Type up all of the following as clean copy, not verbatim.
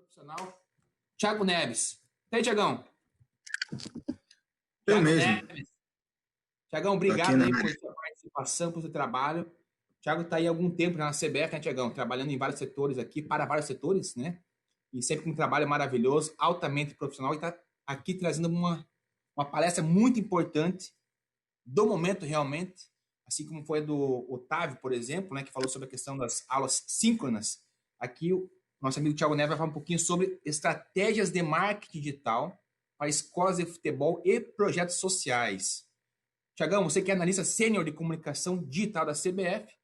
profissional, Thiago Neves. E aí, Thiagão? Eu Thiago mesmo, Neves. Thiagão, aqui obrigado na aí por área. sua participação, por seu trabalho. O Thiago está aí há algum tempo já na CBF, né, Thiagão? Trabalhando em vários setores aqui, para vários setores, né? E sempre com um trabalho maravilhoso, altamente profissional, e está aqui trazendo uma palestra muito importante do momento realmente, assim como foi a do Otávio, por exemplo, né, que falou sobre a questão das aulas síncronas. Aqui o nosso amigo Thiago Neves vai falar um pouquinho sobre estratégias de marketing digital para escolas de futebol e projetos sociais. Tiagão, você que é analista sênior de comunicação digital da CBF,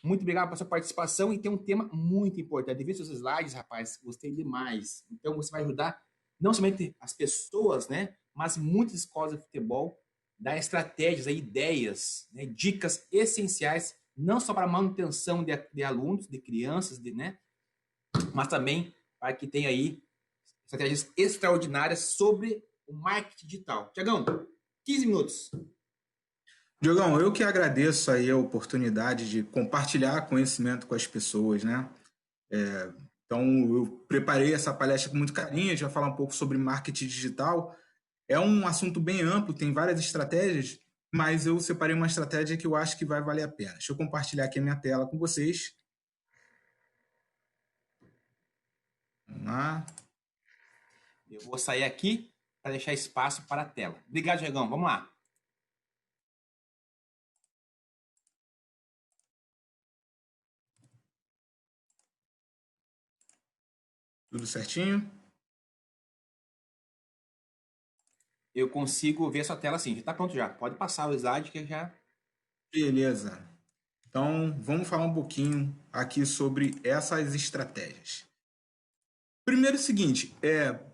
muito obrigado pela sua participação e tem um tema muito importante. Vi seus slides, rapaz, gostei demais. Então você vai ajudar não somente as pessoas, né, mas muitas escolas de futebol dar estratégias, ideias, né, dicas essenciais, não só para a manutenção de alunos, de crianças, né, mas também para que tenha aí estratégias extraordinárias sobre o marketing digital. Tiagão, 15 minutos. Diogão, eu que agradeço aí a oportunidade de compartilhar conhecimento com as pessoas, né? Então, eu preparei essa palestra com muito carinho, a gente vai falar um pouco sobre marketing digital. É um assunto bem amplo, tem várias estratégias, mas eu separei uma estratégia que eu acho que vai valer a pena. Deixa eu compartilhar aqui a minha tela com vocês. Vamos lá. Eu vou sair aqui para deixar espaço para a tela. Obrigado, Diegão. Vamos lá. Tudo certinho? Eu consigo ver sua tela sim. Já está pronto já. Pode passar o slide que já... Beleza. Então, vamos falar um pouquinho aqui sobre essas estratégias. Primeiro, é o seguinte,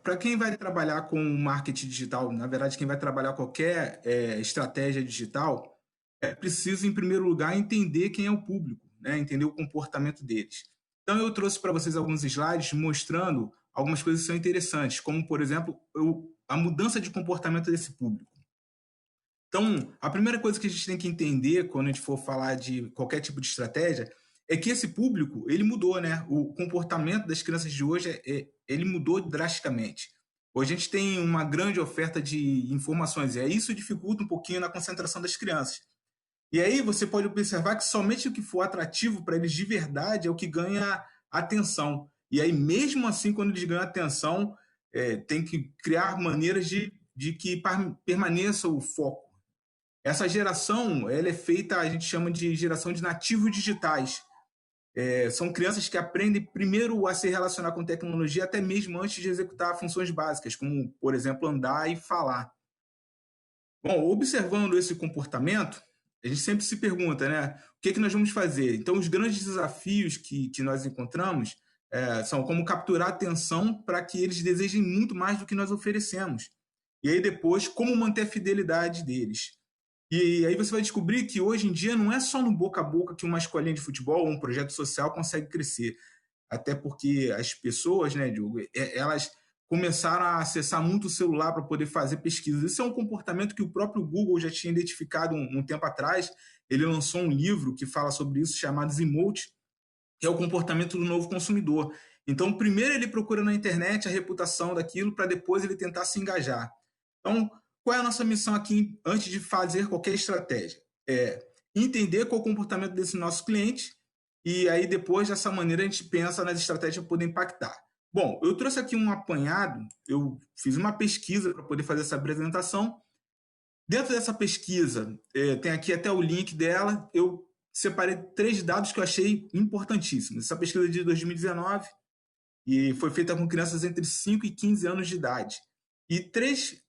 para quem vai trabalhar com marketing digital, na verdade, quem vai trabalhar qualquer estratégia digital, é preciso, em primeiro lugar, entender quem é o público, né? Entender o comportamento deles. Então, eu trouxe para vocês alguns slides mostrando algumas coisas que são interessantes, como, por exemplo, a mudança de comportamento desse público. Então, a primeira coisa que a gente tem que entender quando a gente for falar de qualquer tipo de estratégia é que esse público, ele mudou, né? O comportamento das crianças de hoje, ele mudou drasticamente. Hoje a gente tem uma grande oferta de informações e aí isso dificulta um pouquinho na concentração das crianças. E aí você pode observar que somente o que for atrativo para eles de verdade é o que ganha atenção. E aí, mesmo assim, quando eles ganham atenção, tem que criar maneiras de que permaneça o foco. Essa geração, ela é feita, a gente chama de geração de nativos digitais. São crianças que aprendem primeiro a se relacionar com tecnologia até mesmo antes de executar funções básicas, como, por exemplo, andar e falar. Bom, observando esse comportamento, a gente sempre se pergunta, né? O que nós vamos fazer? Então, os grandes desafios que nós encontramos são como capturar a atenção para que eles desejem muito mais do que nós oferecemos. E aí, depois, como manter a fidelidade deles. E aí você vai descobrir que hoje em dia não é só no boca a boca que uma escolinha de futebol ou um projeto social consegue crescer. Até porque as pessoas, né, Diogo, elas começaram a acessar muito o celular para poder fazer pesquisas. Isso é um comportamento que o próprio Google já tinha identificado um tempo atrás. Ele lançou um livro que fala sobre isso, chamado Emote, que é o comportamento do novo consumidor. Então, primeiro ele procura na internet a reputação daquilo para depois ele tentar se engajar. Então, qual é a nossa missão aqui antes de fazer qualquer estratégia? É entender qual é o comportamento desse nosso cliente e aí depois, dessa maneira, a gente pensa nas estratégias para poder impactar. Bom, eu trouxe aqui um apanhado, eu fiz uma pesquisa para poder fazer essa apresentação. Dentro dessa pesquisa, tem aqui até o link dela, eu separei 3 dados que eu achei importantíssimos. Essa pesquisa é de 2019 e foi feita com crianças entre 5 e 15 anos de idade. E 3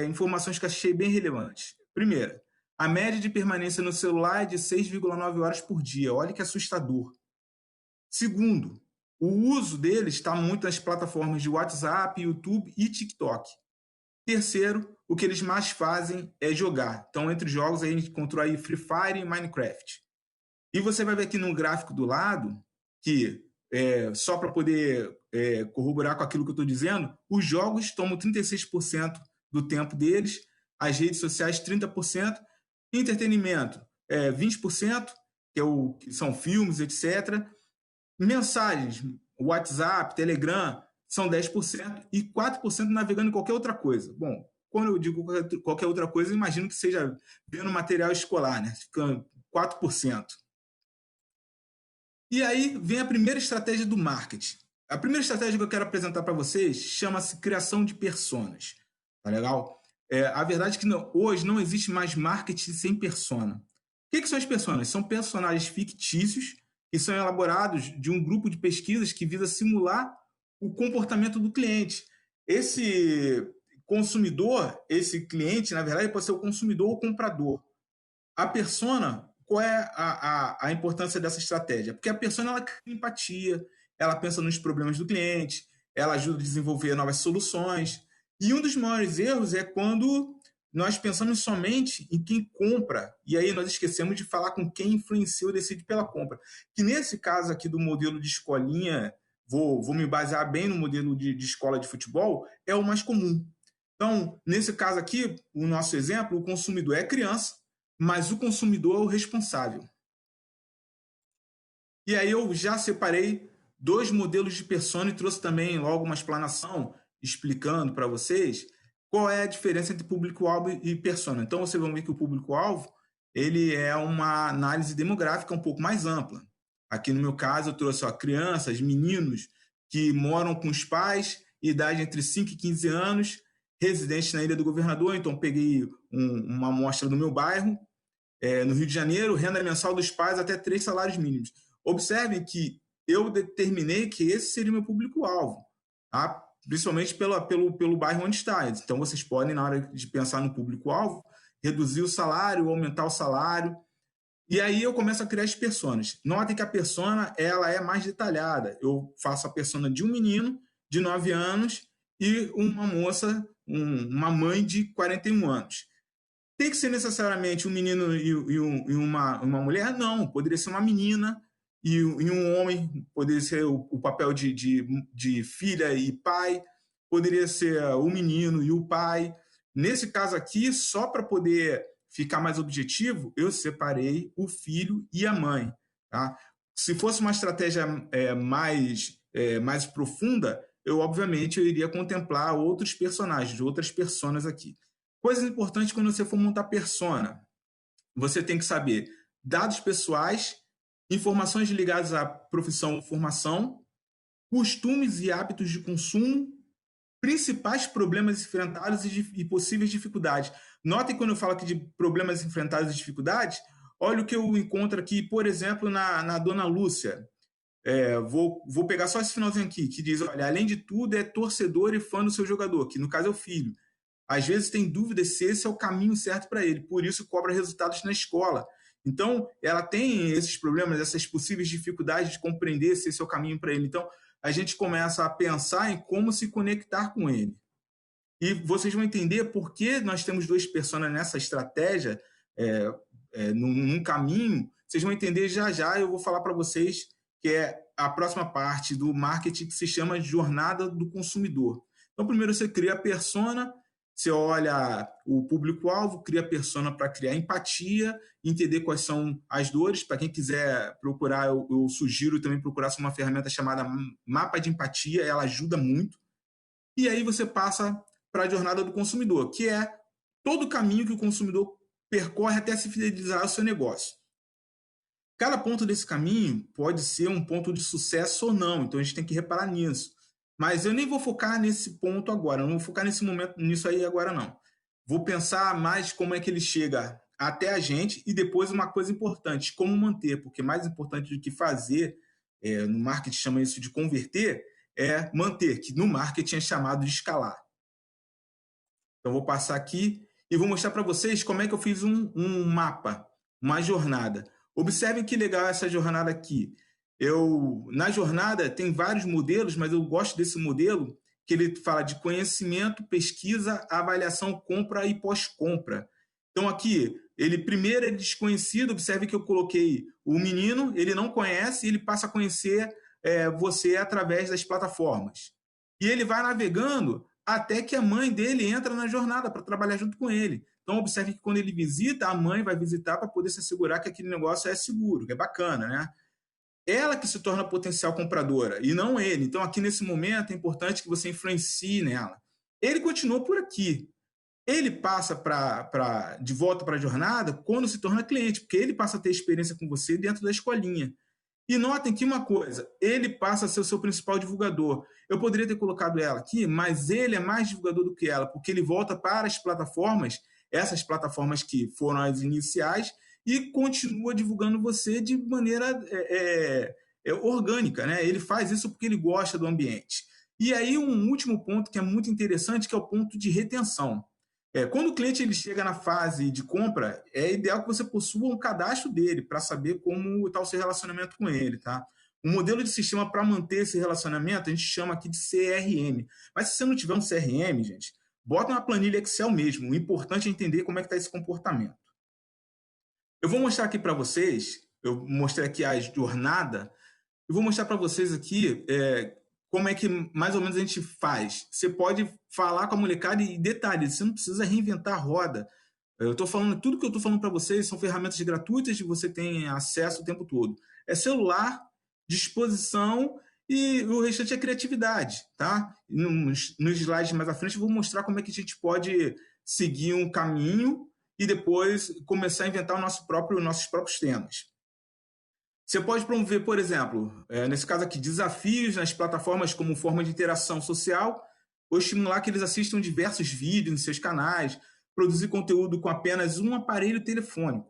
informações que eu achei bem relevantes. Primeira, a média de permanência no celular é de 6,9 horas por dia. Olha que assustador. Segundo, o uso deles está muito nas plataformas de WhatsApp, YouTube e TikTok. Terceiro, o que eles mais fazem é jogar. Então, entre jogos, a gente encontrou aí Free Fire e Minecraft. E você vai ver aqui no gráfico do lado que, só para poder corroborar com aquilo que eu estou dizendo, os jogos tomam 36% do tempo deles, as redes sociais 30%, entretenimento 20%, que são filmes, etc. Mensagens, WhatsApp, Telegram, são 10% e 4% navegando em qualquer outra coisa. Bom, quando eu digo qualquer outra coisa, eu imagino que seja vendo material escolar, né? Fica 4%. E aí vem a primeira estratégia do marketing. A primeira estratégia que eu quero apresentar para vocês chama-se criação de personas. Tá legal? A verdade é que hoje não existe mais marketing sem persona. O que são as personas? São personagens fictícios que são elaborados de um grupo de pesquisas que visa simular o comportamento do cliente. Esse consumidor, esse cliente, na verdade, pode ser o consumidor ou o comprador. A persona, qual é a importância dessa estratégia? Porque a persona ela cria empatia, ela pensa nos problemas do cliente, ela ajuda a desenvolver novas soluções. E um dos maiores erros é quando nós pensamos somente em quem compra, e aí nós esquecemos de falar com quem influencia ou decide pela compra. Que nesse caso aqui do modelo de escolinha, vou me basear bem no modelo de escola de futebol, é o mais comum. Então, nesse caso aqui, o nosso exemplo, o consumidor é a criança, mas o consumidor é o responsável. E aí eu já separei 2 modelos de persona e trouxe também logo uma explanação explicando para vocês qual é a diferença entre público-alvo e persona. Então, vocês vão ver que o público-alvo ele é uma análise demográfica um pouco mais ampla. Aqui no meu caso, eu trouxe crianças, meninos que moram com os pais, idade entre 5 e 15 anos, residentes na Ilha do Governador. Então, peguei uma amostra do meu bairro. No Rio de Janeiro, renda mensal dos pais até 3 salários mínimos. Observem que eu determinei que esse seria o meu público-alvo, tá? Principalmente pelo bairro onde está. Então, vocês podem, na hora de pensar no público-alvo, reduzir o salário, aumentar o salário. E aí eu começo a criar as personas. Notem que a persona ela é mais detalhada. Eu faço a persona de um menino de 9 anos e uma moça, uma mãe de 41 anos. Tem que ser necessariamente um menino e uma mulher? Não, poderia ser uma menina e um homem, poderia ser o papel de filha e pai, poderia ser o menino e o pai. Nesse caso aqui, só para poder ficar mais objetivo, eu separei o filho e a mãe. Tá? Se fosse uma estratégia mais profunda, obviamente eu iria contemplar outros personagens, outras personas aqui. Coisas importantes quando você for montar persona. Você tem que saber dados pessoais, informações ligadas à profissão ou formação, costumes e hábitos de consumo, principais problemas enfrentados e possíveis dificuldades. Notem quando eu falo aqui de problemas enfrentados e dificuldades, olha o que eu encontro aqui, por exemplo, na Dona Lúcia. Vou pegar só esse finalzinho aqui, que diz, olha, além de tudo, é torcedor e fã do seu jogador, que no caso é o filho. Às vezes tem dúvida se esse é o caminho certo para ele, por isso cobra resultados na escola. Então, ela tem esses problemas, essas possíveis dificuldades de compreender se esse é o caminho para ele. Então, a gente começa a pensar em como se conectar com ele. E vocês vão entender por que nós temos 2 personas nessa estratégia, num caminho. Vocês vão entender já, eu vou falar para vocês que é a próxima parte do marketing que se chama jornada do consumidor. Então, primeiro você cria a persona, você olha o público-alvo, cria a persona para criar empatia, entender quais são as dores. Para quem quiser procurar, eu sugiro também procurar uma ferramenta chamada Mapa de Empatia, ela ajuda muito. E aí você passa para a jornada do consumidor, que é todo o caminho que o consumidor percorre até se fidelizar ao seu negócio. Cada ponto desse caminho pode ser um ponto de sucesso ou não, então a gente tem que reparar nisso. Mas eu nem vou focar nesse ponto agora, não vou focar nisso aí agora não. Vou pensar mais como é que ele chega até a gente e depois uma coisa importante, como manter, porque mais importante do que fazer, no marketing chama isso de converter, é manter, que no marketing é chamado de escalar. Então vou passar aqui e vou mostrar para vocês como é que eu fiz um mapa, uma jornada. Observem que legal essa jornada aqui. Na jornada tem vários modelos, mas eu gosto desse modelo que ele fala de conhecimento, pesquisa, avaliação, compra e pós-compra. Então aqui, primeiro é desconhecido, observe que eu coloquei o menino, ele não conhece, ele passa a conhecer você através das plataformas. E ele vai navegando até que a mãe dele entra na jornada para trabalhar junto com ele. Então, observe que quando ele visita, a mãe vai visitar para poder se assegurar que aquele negócio é seguro, que é bacana, né? ela que se torna potencial compradora e não ele. Então, aqui nesse momento, é importante que você influencie nela. Ele continua por aqui. Ele passa de volta para a jornada quando se torna cliente, porque ele passa a ter experiência com você dentro da escolinha. E notem que uma coisa, ele passa a ser o seu principal divulgador. Eu poderia ter colocado ela aqui, mas ele é mais divulgador do que ela, porque ele volta para as plataformas, essas plataformas que foram as iniciais, e continua divulgando você de maneira orgânica, né? Ele faz isso porque ele gosta do ambiente. E aí um último ponto que é muito interessante, que é o ponto de retenção. Quando o cliente ele chega na fase de compra, é ideal que você possua um cadastro dele para saber como está o seu relacionamento com ele, tá? Um modelo de sistema para manter esse relacionamento a gente chama aqui de CRM. Mas se você não tiver um CRM, gente, bota uma planilha Excel mesmo. O importante é entender como é que está esse comportamento. Eu vou mostrar aqui para vocês, eu mostrei aqui a jornada, eu vou mostrar para vocês aqui como é que mais ou menos a gente faz. Você pode falar com a molecada e detalhe, você não precisa reinventar a roda. Eu estou falando, tudo que eu estou falando para vocês são ferramentas gratuitas que você tem acesso o tempo todo. É celular, disposição e o restante é criatividade, tá? Nos slides mais à frente eu vou mostrar como é que a gente pode seguir um caminho e depois começar a inventar nossos próprios temas. Você pode promover, por exemplo, nesse caso aqui, desafios nas plataformas como forma de interação social, ou estimular que eles assistam diversos vídeos em seus canais, produzir conteúdo com apenas um aparelho telefônico.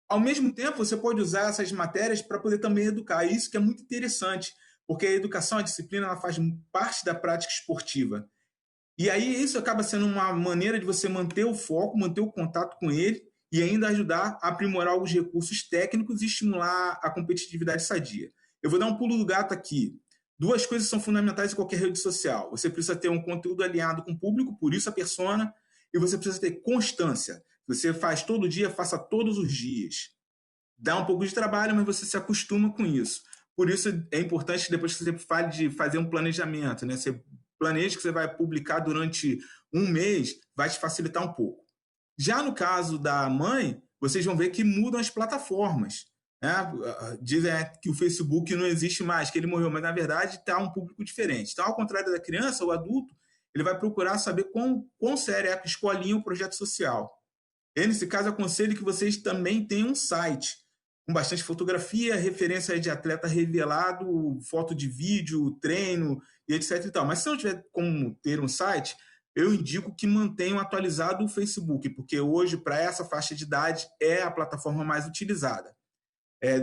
Ao mesmo tempo, você pode usar essas matérias para poder também educar. Isso que é muito interessante, porque a educação, a disciplina, ela faz parte da prática esportiva. E aí isso acaba sendo uma maneira de você manter o foco, manter o contato com ele, e ainda ajudar a aprimorar alguns recursos técnicos e estimular a competitividade sadia. Eu vou dar um pulo do gato aqui. Duas coisas são fundamentais em qualquer rede social. Você precisa ter um conteúdo alinhado com o público, por isso a persona, e você precisa ter constância. Você faz todo dia, faça todos os dias. Dá um pouco de trabalho, mas você se acostuma com isso. Por isso é importante que depois que você fale de fazer um planejamento, né? Você planeja que você vai publicar durante um mês, vai te facilitar um pouco. Já no caso da mãe, vocês vão ver que mudam as plataformas. Né? Dizem que o Facebook não existe mais, que ele morreu, mas na verdade está um público diferente. Então, ao contrário da criança, o adulto ele vai procurar saber quão sério é a escolinha ou projeto social. E, nesse caso, aconselho que vocês também tenham um site com bastante fotografia, referência de atleta revelado, foto de vídeo, treino e etc. E tal. Mas se não tiver como ter um site, eu indico que mantenham atualizado o Facebook, porque hoje, para essa faixa de idade, é a plataforma mais utilizada.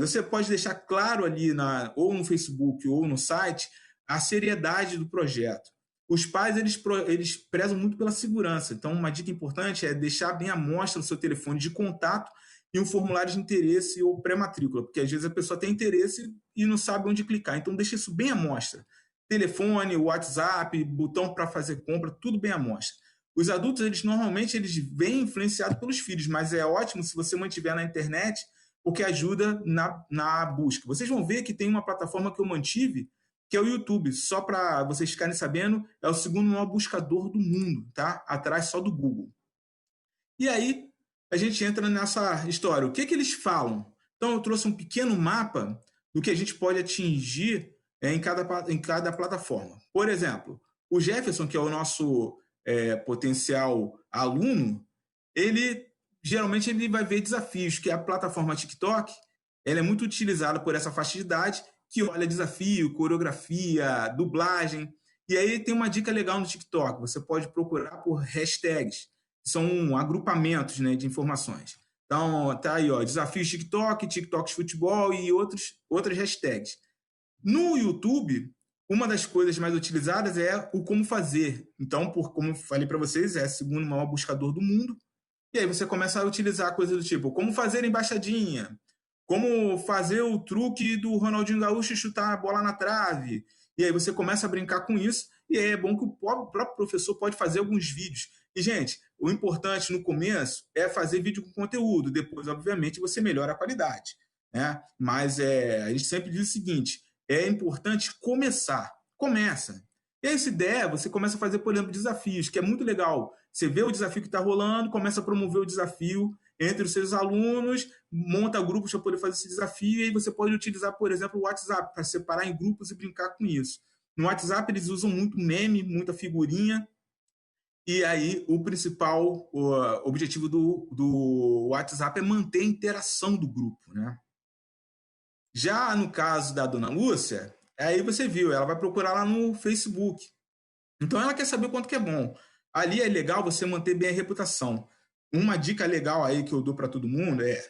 Você pode deixar claro ali, ou no Facebook ou no site, a seriedade do projeto. Os pais, eles prezam muito pela segurança. Então, uma dica importante é deixar bem à mostra o seu telefone de contato e um formulário de interesse ou pré-matrícula, porque às vezes a pessoa tem interesse e não sabe onde clicar. Então, deixa isso bem à mostra. Telefone, WhatsApp, botão para fazer compra, tudo bem à mostra. Os adultos, normalmente, eles vêm influenciados pelos filhos, mas é ótimo se você mantiver na internet, porque ajuda na busca. Vocês vão ver que tem uma plataforma que eu mantive, que é o YouTube. Só para vocês ficarem sabendo, é o segundo maior buscador do mundo, tá? Atrás só do Google. E aí, a gente entra nessa história. O que eles falam? Então, eu trouxe um pequeno mapa do que a gente pode atingir em cada plataforma. Por exemplo, o Jefferson, que é o nosso potencial aluno, geralmente ele vai ver desafios, que a plataforma TikTok ela é muito utilizada por essa faixa de idade, que olha desafio, coreografia, dublagem. E aí tem uma dica legal no TikTok, você pode procurar por hashtags, são agrupamentos, né, de informações. Então, tá aí, ó, desafios TikTok, TikToks futebol e outras hashtags. No YouTube, uma das coisas mais utilizadas é o como fazer. Então, como eu falei para vocês, é o segundo maior buscador do mundo. E aí você começa a utilizar coisas do tipo, como fazer embaixadinha, como fazer o truque do Ronaldinho Gaúcho chutar a bola na trave. E aí você começa a brincar com isso, e aí é bom que o próprio professor pode fazer alguns vídeos. E, gente, o importante no começo é fazer vídeo com conteúdo. Depois, obviamente, você melhora a qualidade. Né? Mas a gente sempre diz o seguinte, é importante começar. Começa. E aí, se der, você começa a fazer, por exemplo, desafios, que é muito legal. Você vê o desafio que está rolando, começa a promover o desafio, entre os seus alunos, monta grupos para poder fazer esse desafio, e aí você pode utilizar, por exemplo, o WhatsApp para separar em grupos e brincar com isso. No WhatsApp eles usam muito meme, muita figurinha, e aí o principal objetivo do WhatsApp é manter a interação do grupo, né? Já no caso da dona Lúcia, aí você viu, ela vai procurar lá no Facebook. Então ela quer saber o quanto que é bom. Ali é legal você manter bem a reputação. Uma dica legal aí que eu dou para todo mundo é: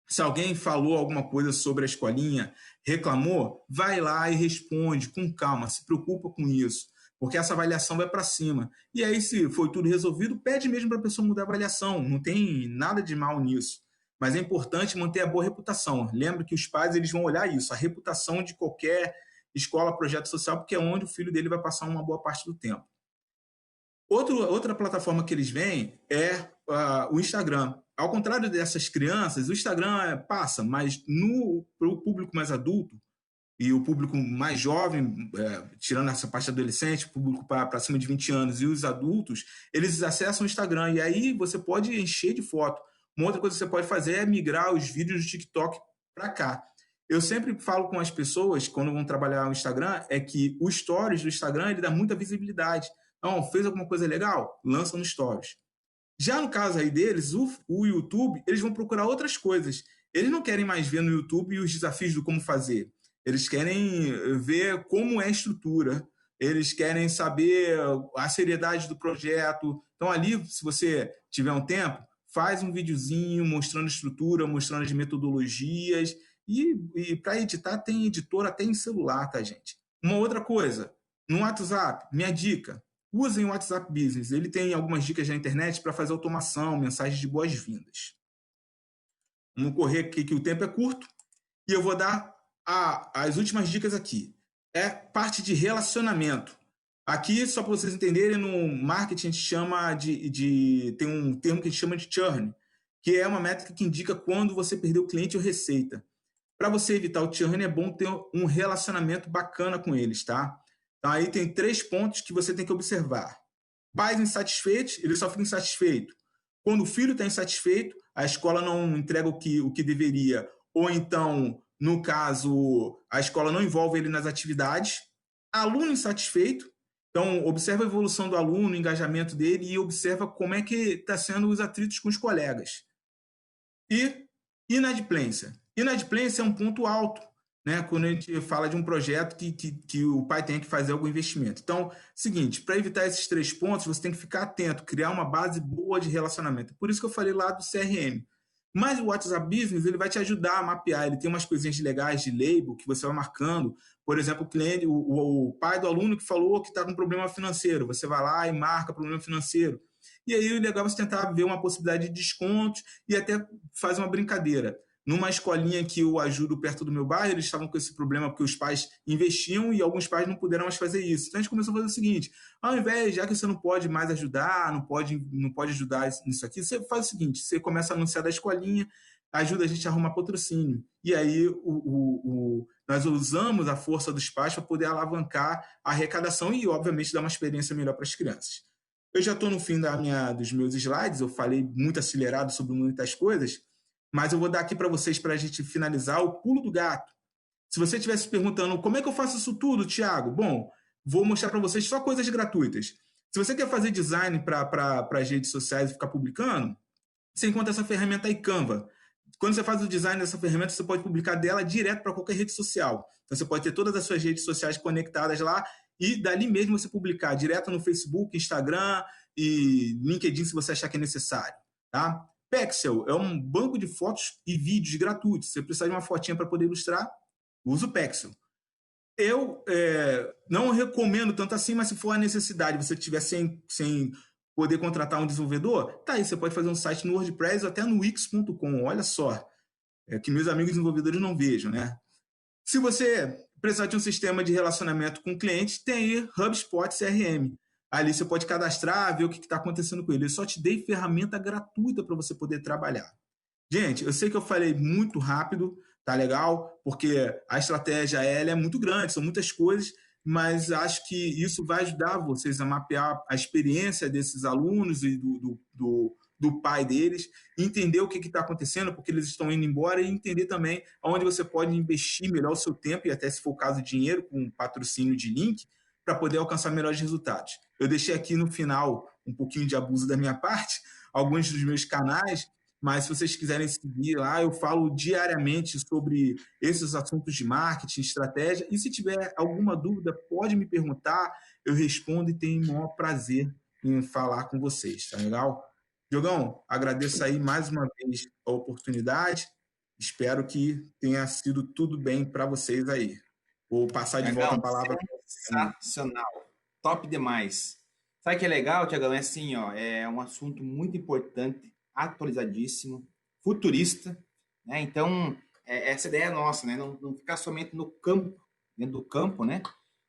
se alguém falou alguma coisa sobre a escolinha, reclamou, vai lá e responde com calma, se preocupa com isso, porque essa avaliação vai para cima. E aí, se foi tudo resolvido, pede mesmo para a pessoa mudar a avaliação, não tem nada de mal nisso. Mas é importante manter a boa reputação. Lembra que os pais eles vão olhar isso, a reputação de qualquer escola, projeto social, porque é onde o filho dele vai passar uma boa parte do tempo. Outra plataforma que eles veem é o Instagram. Ao contrário dessas crianças, o Instagram passa, mas para o público mais adulto e o público mais jovem, tirando essa parte adolescente, público para cima de 20 anos e os adultos, eles acessam o Instagram e aí você pode encher de foto. Uma outra coisa que você pode fazer é migrar os vídeos do TikTok para cá. Eu sempre falo com as pessoas, quando vão trabalhar no Instagram, é que o Stories do Instagram ele dá muita visibilidade. Então, fez alguma coisa legal? Lança no Stories. Já no caso aí deles, o YouTube, eles vão procurar outras coisas. Eles não querem mais ver no YouTube os desafios do como fazer. Eles querem ver como é a estrutura. Eles querem saber a seriedade do projeto. Então, ali, se você tiver um tempo, faz um videozinho mostrando a estrutura, mostrando as metodologias. E para editar, tem editor até em celular, tá, gente? Uma outra coisa, no WhatsApp, minha dica, usem o WhatsApp Business. Ele tem algumas dicas na internet para fazer automação, mensagens de boas-vindas. Vamos correr aqui que o tempo é curto e eu vou dar as últimas dicas aqui. É parte de relacionamento. Aqui, só para vocês entenderem, no marketing a gente chama tem um termo que a gente chama de churn, que é uma métrica que indica quando você perdeu o cliente ou receita. Para você evitar o churn, é bom ter um relacionamento bacana com eles, tá? Então, aí tem 3 pontos que você tem que observar. Pais insatisfeitos, ele só fica insatisfeito quando o filho está insatisfeito, a escola não entrega o que deveria, ou então, no caso, a escola não envolve ele nas atividades. Aluno insatisfeito, então observa a evolução do aluno, o engajamento dele e observa como é que está sendo os atritos com os colegas. E inadimplência. Inadimplência é um ponto alto, né, quando a gente fala de um projeto que o pai tem que fazer algum investimento. Então, seguinte, para evitar esses 3 pontos, você tem que ficar atento, criar uma base boa de relacionamento. Por isso que eu falei lá do CRM. Mas o WhatsApp Business ele vai te ajudar a mapear, ele tem umas coisinhas legais de label que você vai marcando. Por exemplo, o cliente, o pai do aluno que falou que está com problema financeiro, você vai lá e marca problema financeiro. E aí o legal é você tentar ver uma possibilidade de descontos e até faz uma brincadeira. Numa escolinha que eu ajudo perto do meu bairro, eles estavam com esse problema porque os pais investiam e alguns pais não puderam mais fazer isso. Então a gente começou a fazer o seguinte: ao invés, já que você não pode mais ajudar, não pode ajudar nisso aqui, você faz o seguinte: você começa a anunciar da escolinha, ajuda a gente a arrumar patrocínio. E aí nós usamos a força dos pais para poder alavancar a arrecadação e, obviamente, dar uma experiência melhor para as crianças. Eu já estou no fim dos meus slides, eu falei muito acelerado sobre muitas coisas, mas eu vou dar aqui para vocês, para a gente finalizar, o pulo do gato. Se você estiver se perguntando como é que eu faço isso tudo, Thiago? Bom, vou mostrar para vocês só coisas gratuitas. Se você quer fazer design para as redes sociais e ficar publicando, você encontra essa ferramenta aí, Canva. Quando você faz o design dessa ferramenta, você pode publicar dela direto para qualquer rede social. Então, você pode ter todas as suas redes sociais conectadas lá e dali mesmo você publicar direto no Facebook, Instagram e LinkedIn, se você achar que é necessário, tá? Pexel é um banco de fotos e vídeos gratuitos. Você precisa de uma fotinha para poder ilustrar, usa o Pexel. Eu não recomendo tanto assim, mas se for a necessidade, você tiver sem poder contratar um desenvolvedor, tá aí, você pode fazer um site no WordPress ou até no Wix.com. Olha só, que meus amigos desenvolvedores não vejam, né? Se você precisar de um sistema de relacionamento com clientes, tem aí HubSpot CRM. Ali você pode cadastrar, ver o que está acontecendo com ele. Eu só te dei ferramenta gratuita para você poder trabalhar. Gente, eu sei que eu falei muito rápido, tá legal? Porque a estratégia ela é muito grande, são muitas coisas, mas acho que isso vai ajudar vocês a mapear a experiência desses alunos e do pai deles, entender o que está acontecendo, porque eles estão indo embora, e entender também onde você pode investir melhor o seu tempo, e até se for o caso, dinheiro, com patrocínio de link, para poder alcançar melhores resultados. Eu deixei aqui no final um pouquinho de abuso da minha parte, alguns dos meus canais, mas se vocês quiserem seguir lá, eu falo diariamente sobre esses assuntos de marketing, estratégia, e se tiver alguma dúvida, pode me perguntar, eu respondo e tenho o maior prazer em falar com vocês, tá legal? Diogão, agradeço aí mais uma vez a oportunidade, espero que tenha sido tudo bem para vocês aí. Vou passar de volta a Tiagão, palavra. sensacional. Top demais. Sabe o que é legal, Tiagão? É assim, ó, é um assunto muito importante, atualizadíssimo, futurista, né? Então, essa ideia é nossa, né? Não ficar somente no campo, dentro do campo, né?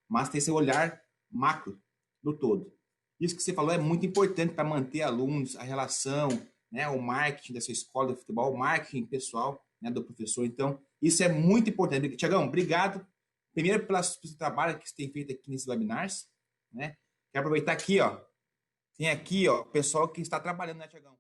Mas ter esse olhar macro do todo. Isso que você falou é muito importante para manter alunos, a relação, né? O marketing dessa escola de futebol, o marketing pessoal, né? Do professor. Então, isso é muito importante. Tiagão, obrigado. Primeiro, pelo trabalho que você tem feito aqui nesses webinars, né? Quero aproveitar aqui, ó. Tem aqui, ó, o pessoal que está trabalhando, né, Tiagão?